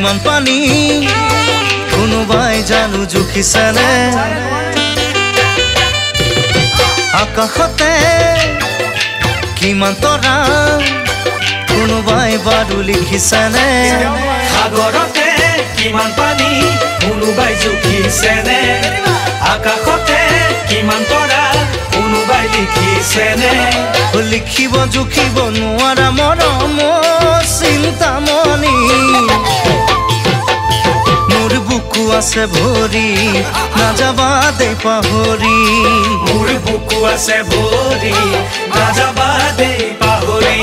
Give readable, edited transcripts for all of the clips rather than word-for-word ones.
কিমান পানী কোনোবাই জানো জুখিছেনে আকাশতে কিমান তৰা কোনোবাই বাৰু লিখিছেনে সাগৰতে কিমান পানী কোনোবাই জুখিছেনে আকাশতে কিমান তৰা কোনোবাই লিখিছেনে লিখিব জুখিব নোৱাৰা মৰম চিন্তামণি মোৰ বুকু আছে ভৰি নাযাবা দে পাহৰি মোৰ বুকু আছে ভৰি নাযাবা দে পাহৰি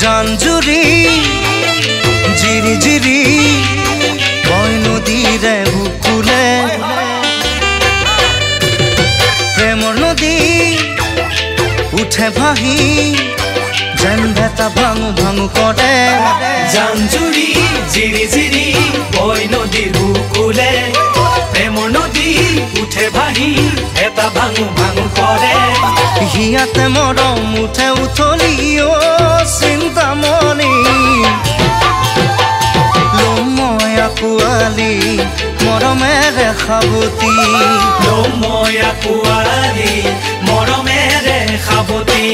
জানজুৰি জিৰি জিৰি বৈ নদীৰে বুকুলে প্ৰেমৰ নদী উঠে ভাহি যেন ভেটা ভাঙু ভাঙু কৰে জানজুৰি জিৰি জিৰি বৈ নদীৰ বুকুলে প্ৰেমৰ নদী উঠে ভাহি এটা ভাঙু ভাঙু কৰে হিয়াতে মৰম উঠে উঠলি চিন্তামণি লময় পোৱালি মৰমেৰে সাৱতি লময় পোৱালি মৰমেৰে সাৱতি